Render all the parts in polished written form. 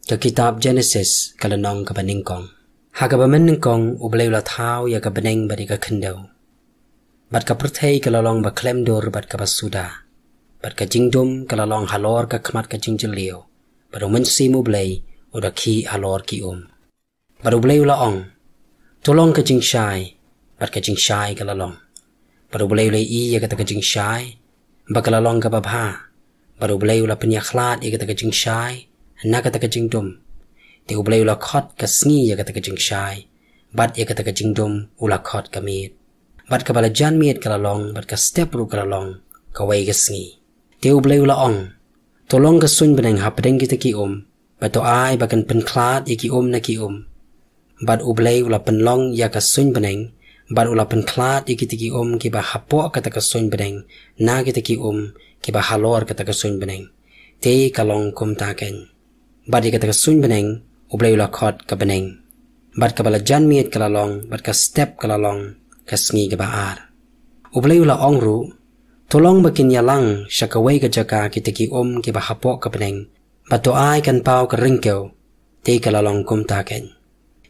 ke kitab Genesis kalanong ka baningkong. Haga bamaningkong ublay ula tao ya ka baneng badi ka kendaw. Bat ka pertay kalalong ba klemdor bat ka basuda. Bat ka jingdom kalalong halor ka kamat ka jingjeliyo. Bat umensi ublay uda ki halor ki Bat ublay ula ong. Tolong ka jingsyay. Bat ka jingsyay kalalong. Bat ublay ula ya kata ka jingsyay. Bat kalalong ka babha. Bat ublay ula penyaklat ya kata ka jingsyay. Na kata ka jingdom. Te ublay ula khot ka sngi ya kata ka jingsyay. Bat ya kata ka jingdom ula khot ka miet. Bat ka balajan miet kalalong. Bat ka step ru kalalong. Ka way ka sngi. Te ublay ula ong. Tolong ka sun beneng hapadeng kita ki Bat to ay bakan penklat ya ki na ki Bat ublay ula penlong ya ka sun beneng. Bat ula penklat ya kita ki ki ba hapok kata ka sun beneng. Na kita ki ki ba halor kata ka sun beneng. Te kalong kum taken. Bat ya kata ka sun beneng, ublay ula khot ka beneng. Bat ka balajan miet kalalong, bat ka step kalalong, ka sngi ka baar. Ublay ula ongru, tolong bakin yalang, syakaway ka jaka kita ki ki ba hapok ka beneng. Bat to ay kan pao ka ringkaw, te kalalong kum taken.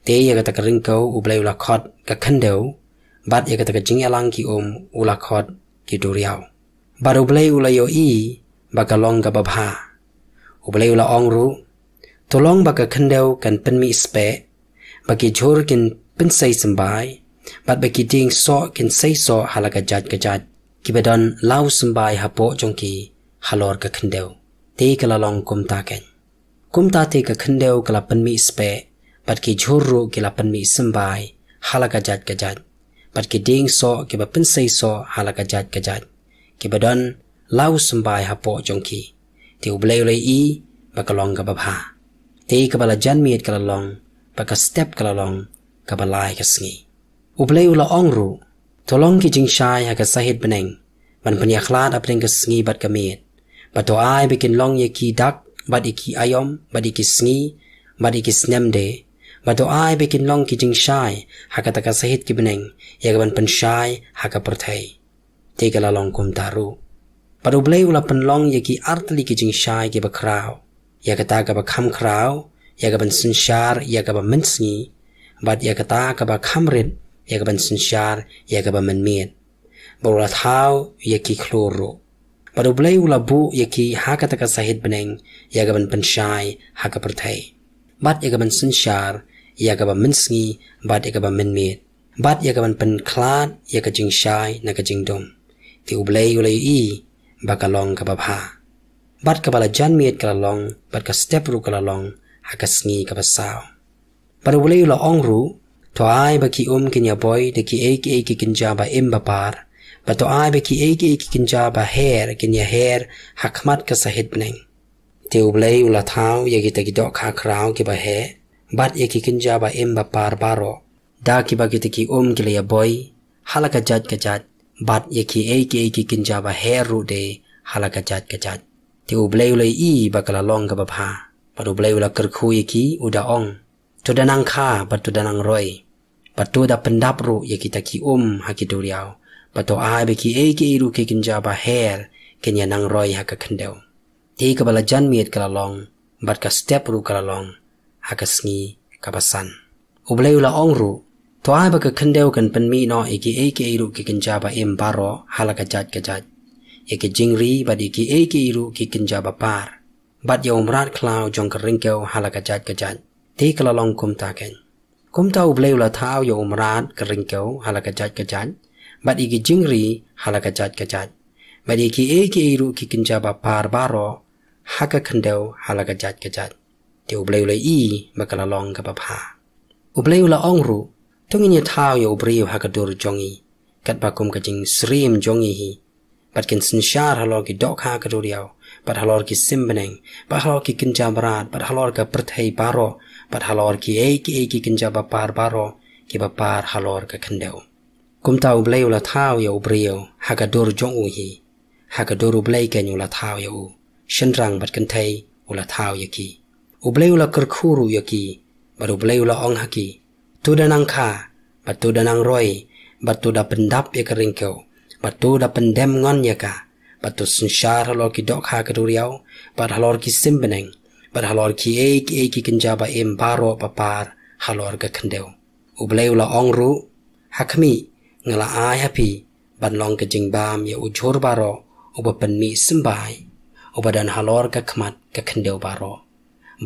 Te ya kata ka ringkaw, ublay ula khot ka kendaw, bat ya kata ka jing yalang ki ula khot ki duriyaw. Bat ublay ula yo bakalong ka babha. Ublay ula ongru, tolong baka kendaw kan penmi ispe, bagi jor kin pensay sembay, bat bagi ding so kin say so halaga jad, kibadan lau sembay hapo jongki halor ka kendaw. Te kalalong kumtaken. Kumta te ka kendaw kala penmi ispe, bat ki jor kila penmi sembay halaga jad, bat ki ding so kiba pensay so halaga jad, kibadan lau sembay hapo jongki. Te ublay bakalong ka babha. Te kabalajan miet kalalong, baka step kalalong, kabalay ka sngi. Ublay ula ongru, tolong ki jingsyay haka sahid beneng, ban penyaklat apeng ka sngi bat ka miet. Bato ay bikin long ye ki dak, bat iki ayom, bat iki sngi, bat iki snemde. Bato ay bikin long ki jingsyay haka taka sahid ki beneng, ya ban pensyay haka pertay. Te kalalong kumtaru. Bat ublay ula penlong ye ki artali ki jingsyay ki bakraw. Ya kata ka ba kham kraw, ya ka ban sinsyar, ya ka ba mensngi, bat ya kata ka ba khamrit, ya ka ban sinsyar, ya ka ba menmiet. Barulat haw, ya ki kloro. Bat ublay ula bu, ya ki haka taka sahid beneng, ya ka ban pensyay, haka pertay. Bat ya ka ban sinsyar, ya ka ba mensngi, bat ya ka ba menmiet. Bat ya ka ban penklat, ya ka jingsyay, na ka jingdom. Ti ublay ula bakalong ka babha. Bat ka balajan miet kalalong, bat ka step ru kalalong, haka sngi ka basaw. Bat ublay ula ongru, to ay baki kinya boy, de ki eki kinja ba bapar, bat to ay baki eki kinja ba her, kinya her, hakmat ka sahid beneng. Te ublay ula thaw, ya kita gidok ka kraw ki ba he, bat eki kinja ba bapar baro, da ki ba kita ki kila ya boy, halaka jad, bat eki kinja ba her ru de, halaka jad. Te ublay ula bakalalong ka babha. Pat ublay ula kerkhu ki uda ong. To danang kha pat to danang roy. Pat to da pendap ru ya kita ki haki duriyaw. Pat to ay be ki iru ki kinja ba her kenya nang roy haka kendaw. Te ka balajan miet kalalong. Bat ka step ru kalalong. Haka sngi kabasan. Ublay ula ong ru. To ay ba ka kendaw kan penmi no iki iru ki kinja ba baro halaka jad. Eke jingri bad iki iru ki kinja bapar. Bad ya umrat klaw jong keringkaw halaka jad. Te kalalong kumtaken. Kumta ublay ula thaw ya umrat keringkaw halaka jad. Bad iki jingri halaka jad. Bad iki iru ki kinja bapar baro haka kendaw halaka jad. Te ublay ula bakalalong kababha. Ublay ula ongru. Tungin ya thaw ya ubriyo haka dur jongi. Kat bakum kajing srim jongi hi. Bat kin sinsyar halor ki dok ha kaduriyaw, bat halor ki simbeneng, bat halor ki kinja berat, bat halor ka perthai baro, bat halor ki eki kinja bapar baro, ki bapar halor ka kendaw. Kumta ublay ula thaw ya ubriyo, haka dur jong uhi, haka dur ublay ken ula thaw ya u, shenrang bat kentai ula thaw ya ki. Ublay ula kerkuru ya ki, bat ublay ula ong haki, tu danang kha, bat tu danang roy, bat tu da pendap ya keringkaw. Batu da pendem ngon ya ka, batu sinsyar halor ki dok ha kaduriyaw, bat halor ki simbeneng, Bar halor ki kenja ba em baro papar halor ga kendeu. Ubleu la ongru hakmi ngala ai happy ban long ke jingbam ya ujur baro uba penmi sembai ubadan halor ga kmat ga kendeu baro.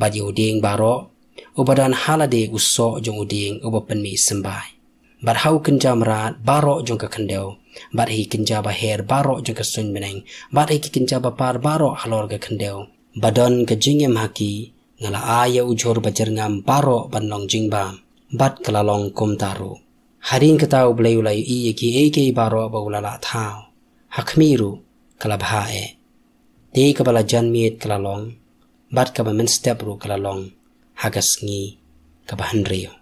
Bad ya uding baro ubadan halade uso jong uding uba penmi sembai. Bad hau kenja merat baro jong ka kendeu. Bad hi kenja ba her baro jong ka sun beneng. Bad hi kenja ba par baro halor ga kendeu. Badon ke jingem haki ngala aya ujur bajar ngam baro ban long jingbam. Bad kelalong kum taru. Harin ketau belai ulai i ki baro ba ulala thau. Hakmiru kalabhae. Di kabala janmiet kelalong. Bad kabamen step ru kelalong. Hagas ngi kabahan rio.